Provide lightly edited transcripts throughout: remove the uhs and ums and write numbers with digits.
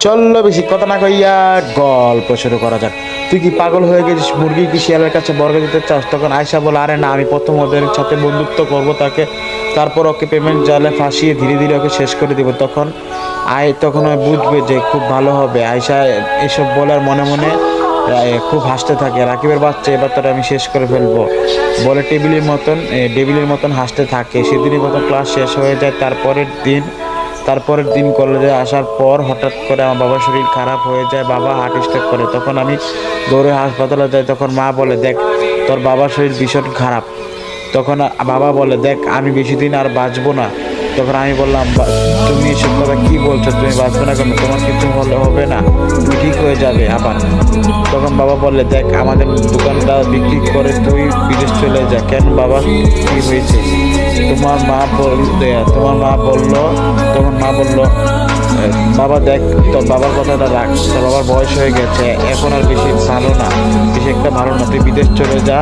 চললো বেশি কথা না কইয়া গল্প শুরু করা যাক। তুই কি পাগল হয়ে গেছিস? মুরগি কি শিয়ালের কাছে বর্গা দিতে চাস? তখন আয়সা বলে, আরে না, আমি প্রথম ওদের সাথে বন্ধুত্ব করব, তারপর ওকে পেমেন্ট জালে ফাঁসিয়ে ধীরে ধীরে ওকে শেষ করে দিব। তখন ও বুঝবে যে খুব ভালো হবে। আয়সা এসব বলার মনে মনে খুব হাসতে থাকে। রাকিবের বাচ্চা, এবার তোরা আমি শেষ করে ফেলবো বলে ডেবিলের মতন হাসতে থাকে। সেদিনই মতো ক্লাস শেষ হয়ে যায়। তারপরের দিন কলেজে আসার পর হঠাৎ করে আমার বাবার শরীর খারাপ হয়ে যায়। বাবা হার্ট স্ট্রোক করে। তখন আমি দৌড়ে হাসপাতালে যাই। তখন মা বলে, দেখ তোর বাবার শরীর ভীষণ খারাপ। তখন বাবা বলে, দেখ আমি বেশি দিন আর বাঁচবো না। তখন আমি বললাম, তুমি এসব কথা কী বলছো? তুমি বাঁচবে না কেন? তোমার কিছু হবে না, তুমি ঠিক হয়ে যাবে আবার। তখন বাবা বললে, দেখ আমাদের দোকানটা বিক্রি করে তুই বিদেশ চলে যা। কেন বাবা, কী হয়েছে? তোমার মা বললো তখন মা বলল, বাবা দেখ তোর বাবার কথাটা রাখ, তোর বাবার বয়স হয়ে গেছে, এখন আর বেশি একটা ভালো না, তুই বিদেশ চলে যা,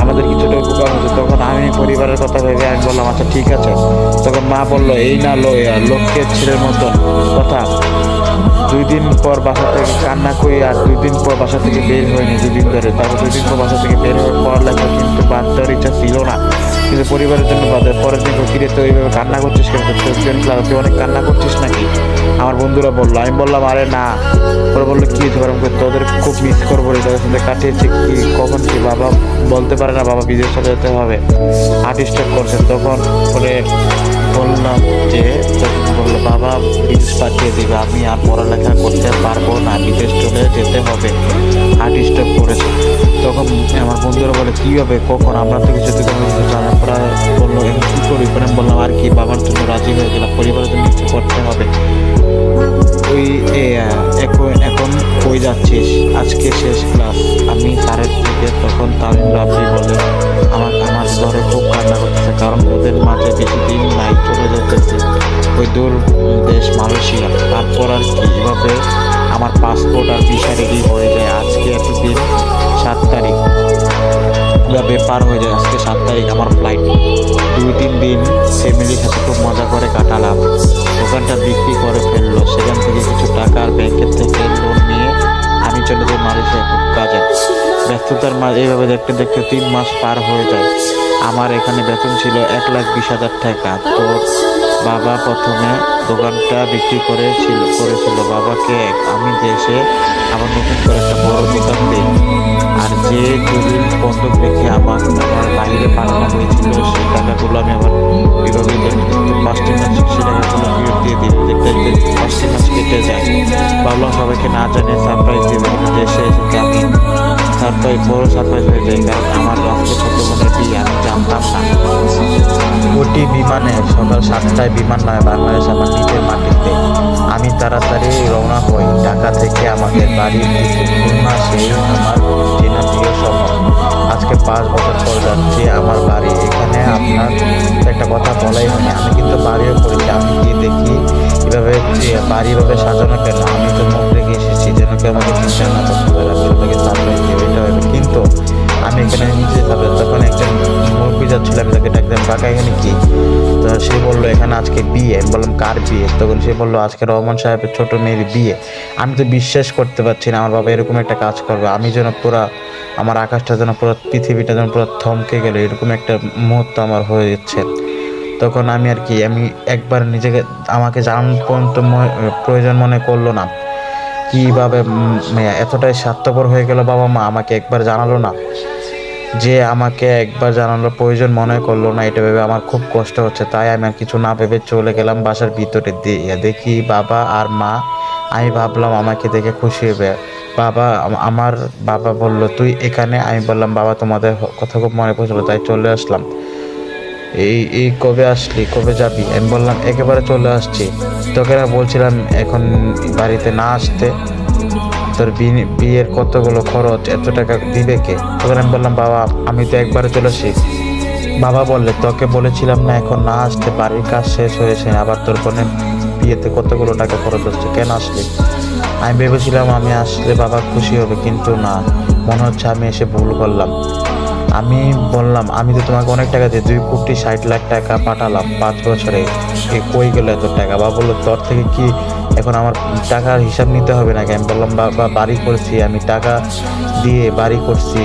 আমাদের কিছুটা উপকার হতো। তখন আমি পরিবারের কথা ভেবে আমি বললাম, আচ্ছা ঠিক আছে। তখন মা বললো, এই না লোকের ছেলের মতন কথা। 2 দিন পর বাসা থেকে কান্না করি, আর 2 দিন পর বাসা থেকে বের হয়নি 2 দিন ধরে। তারপর 2 দিন পর বাসা থেকে বের হয়ে পড়ালেখা কিন্তু বাদ দেওয়ার ইচ্ছা ছিল না, কিন্তু পরিবারের জন্য বাদে। পরের দিন ফিরে তো এইভাবে কান্না করছিস কেন? তুই অনেক কান্না করছিস নাকি? আমার বন্ধুরা বললো। আমি বললাম, আরে না। ওরা বললো, কি হয়েছে? তোদের খুব মিস করবো রে, তোদের সাথে কাটিয়েছি কি কখন কি। বাবা বলতে পারে না, বাবা বিদেশ চলে যেতে হবে, হার্ট স্ট্রোক করছে। তখন করে বললাম যে, তখন বললো, বাবা বিদেশ পাঠিয়ে দেবে, আমি আর পড়ালেখা করতে পারবো না, বিদেশ চলে যেতে হবে, হার্ট স্ট্রোক করেছে। তখন আমার বন্ধুরা বলে, কী হবে, কখন? আমরা তো কিছু জানার পর বললো, এখন কী করি? পরে আমি বললাম, আর কি, বাবার জন্য রাজি হয়ে গেলাম, পরিবারের জন্য কিছু করতে হবে। তুই এখন কই যাচ্ছিস? আজকে শেষ ক্লাস। আমি স্যারের থেকে। তখন তামিম রাব্বি বলে, আমার ঘরে খুব কান্না করতেছে, কারণ ওদের মাঝে বেশি দিন নাই, চলে যেতেছে ওই দূর দেশ মালয়েশিয়া। তারপর আর কি, এভাবে আমার পাসপোর্ট আর ভিসা রেডি হয়ে যায়। আজকে এতদিন 7 তারিখ পার হয়ে যায়। আজকে 7 তারিখ আমার ফ্লাইট। 2-3 দিন ফ্যামিলির সাথে খুব মজা করে কাটালাম। দোকানটা বিক্রি করে ফেললো, সেখান থেকে কিছু টাকা আর ব্যাংকের থেকে লোন নিয়ে আমি চলে যাই মালয়েশিয়া খুব কাজে। ব্যস্ততার মাঝে এইভাবে দেখতে দেখতে 3 মাস পার হয়ে যায়। আমার এখানে বেতন ছিল 1,20,000 টাকা। তো বাবা প্রথমে দোকানটা বিক্রি করেছিল। বাবাকে আমি দেশে আবার নতুন করে একটা বড় দোকান দিই। আর যে দলিল বন্ধক রেখে আমার বাইরে পাঠানো হয়েছিল, সেই টাকাগুলো আমি আবার এভাবে দেখতে 5টি মাস সেই টাকাগুলো ফেরত দিয়ে দিই। দেখতে দেখতে 5টি মাস কেটে যায়। ভাবলাম সবাইকে না জানিয়ে সারপ্রাইজ দেবে, কিন্তু দেশে এসে আমি বড় সারপ্রাইজ হয়ে যায়, কারণ আমার আজকে ছোট বোনের বিয়ে, আমি জানতাম না। ওটি বিমানে সকাল 7টায় বিমান নয় বাংলাদেশ আমার নিজের মাটিতে। আমি তাড়াতাড়ি রওনা হই ঢাকা থেকে আমাদের বাড়ির দিকে। খুলনা সেই আমার চেনা প্রিয় শহর। আজকে 5 বছর পর যাচ্ছি আমার বাড়ি। এখানে আপনার একটা কথা বলাই হয়নি, আমি কিন্তু বাড়িও করেছি। আমি গিয়ে দেখি বাড়ি এভাবে সাজানো কেন। আমি তো মুখ রেখে এসেছি, যেন কেউ আমাকে চিন্তা না করতে পারে। আমি সবাইকে সারপ্রাইজ দেবো, এটা হবে। কিন্তু আমি এখানে নিজে থাকবে। তখন একজন মুরব্বী যাচ্ছিল, আমি তাকে ডাকলাম, কাকা এখানে কি? তো সে বললো, এখানে আজকে বিয়ে। আমি বললাম, কার বিয়ে? তখন সে বললো, আজকে রহমান সাহেবের ছোট মেয়ের বিয়ে। আমি তো বিশ্বাস করতে পারছি না, আমার বাবা এরকম একটা কাজ করবে। আমি যেন আমার আকাশটা যেন পুরো, পৃথিবীটা যেন পুরো থমকে গেল, এরকম একটা মুহূর্ত আমার হয়ে যাচ্ছে। তখন আমি একবার আমাকে জানানোর পর্যন্ত প্রয়োজন মনে করলো না। কীভাবে এতটাই স্বার্থপর হয়ে গেল বাবা মা, আমাকে একবার জানালো না। আমাকে একবার জানানোর প্রয়োজন মনে করলো না, এটা ভেবে আমার খুব কষ্ট হচ্ছে। তাই আমি আর কিছু না ভেবে চলে গেলাম বাসার ভিতরে। দেখি বাবা আর মা। আমি ভাবলাম আমাকে দেখে খুশি হবে। আমার বাবা বলল, তুই এখানে? আমি বললাম, বাবা তোমাদের কথা খুব মনে পড়ছিল, তাই চলে আসলাম। এই কবে আসলি, কবে যাবি? আমি বললাম, একেবারে চলে আসছি। তোকে না বলছিলাম এখন বাড়িতে না আসতে, তোর বিয়ের কতগুলো খরচ, এত টাকা দিবে কে? তখন আমি বললাম, বাবা আমি তো একবারে চলে আসি। বাবা বললে, তোকে বলেছিলাম না এখন না আসতে, বাড়ির কাজ শেষ হয়েছে, আবার তোর বোনের বিয়েতে কতগুলো টাকা খরচ হচ্ছে, কেন আসলি? আমি ভেবেছিলাম আমি আসলে বাবা খুশি হবে, কিন্তু না, মনে হচ্ছে আমি এসে ভুল করলাম। আমি বললাম, আমি তো তোমাকে অনেক টাকা দিয়ে 2,60,00,000 টাকা পাঠালাম 5 বছরে, কই গেল এত টাকা? বাবা বললো, তোর থেকে কি এখন আমার টাকার হিসাব নিতে হবে নাকি? আমি বললাম বাবা বাড়ি করছি, আমি টাকা দিয়ে বাড়ি করছি।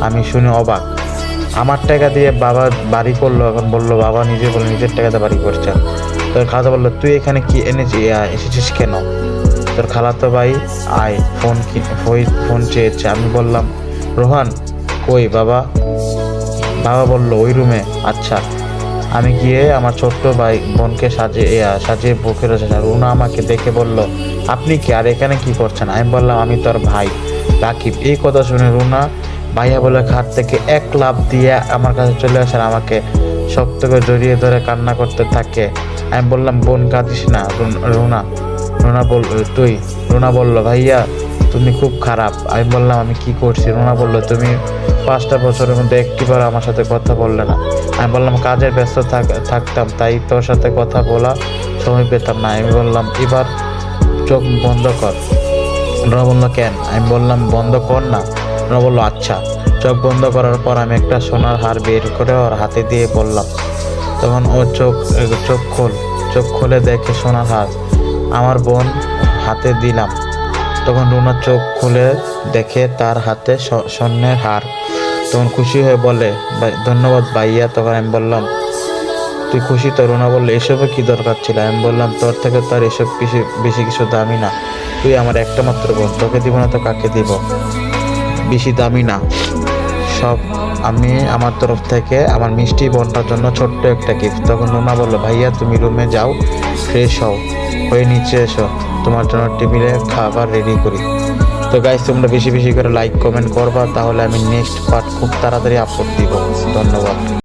আমি শুনে অবাক, আমার টাকা দিয়ে বাবা বাড়ি করলো, এখন বললো বাবা নিজে বলে নিজের টাকাতে বাড়ি করছে। তোর খালা বললো তুই এখানে কি এসেছিস কেন? তোর খালাতো ভাই আয় ফোন চেয়েছে। আমি বললাম রোহান কই বাবা? বাবা বললো ওই রুমে। আচ্ছা। আমি গিয়ে আমার ছোট্ট ভাই বোনকে সাজিয়ে বুকে রয়েছে। রুনা আমাকে দেখে বলল আপনি কি আর এখানে কি করছেন? আমি বললাম আমি তোর ভাই রাকিব। এই কথা শুনে রুনা ভাইয়া বলে খাট থেকে এক লাফ দিয়ে আমার কাছে চলে আসে, আমাকে শক্ত করে জড়িয়ে ধরে কান্না করতে থাকে। আমি বললাম বোন কাঁদিস না রুনা। রুনা বলল ভাইয়া তুমি খুব খারাপ। আমি বললাম আমি কি করছি? রুনা বলল তুমি 5টা বছরের মধ্যে একটিবার আমার সাথে কথা বললে না। আমি বললাম কাজের ব্যস্ত থাকতাম, তাই তোর সাথে কথা বলা সময় পেতাম না। আমি বললাম এবার চোখ বন্ধ কর। রুনা বলল কেন? আমি বললাম বন্ধ কর না। রুনা বলল আচ্ছা। চোখ বন্ধ করার পর আমি একটা সোনার হার বের করে ওর হাতে দিয়ে বললাম। তখন ও চোখ খুলে দেখে সোনার হার আমার বোন হাতে দিলাম। তখন রুনা চোখ খুলে দেখে তার হাতে স্বর্ণের হার। তখন খুশি হয়ে বলে ধন্যবাদ ভাইয়া। তখন আমি বললাম তুই খুশি তো? রুনা বললো এসবে কি দরকার ছিল? আমি বললাম তোর থেকে তো আর এসব বেশি কিছু দামি না, তুই আমার একটা মাত্র বোন, তোকে দিব না তো কাকে দিব? বেশি দামি না সব। আমি আমার তরফ থেকে আমার মিষ্টি বোনটার জন্য ছোট্ট একটা গিফট। তখন রুনা বললো ভাইয়া তুমি রুমে যাও, ফ্রেশ হয়ে নিচে এসো, তোমার জন্য টেবিলে খাবার রেডি করি। তো গাইস তোমরা বেশি বেশি করে লাইক কমেন্ট করবা, তাহলে আমি নেক্সট পার্ট খুব তাড়াতাড়ি আপলোড দিব। ধন্যবাদ।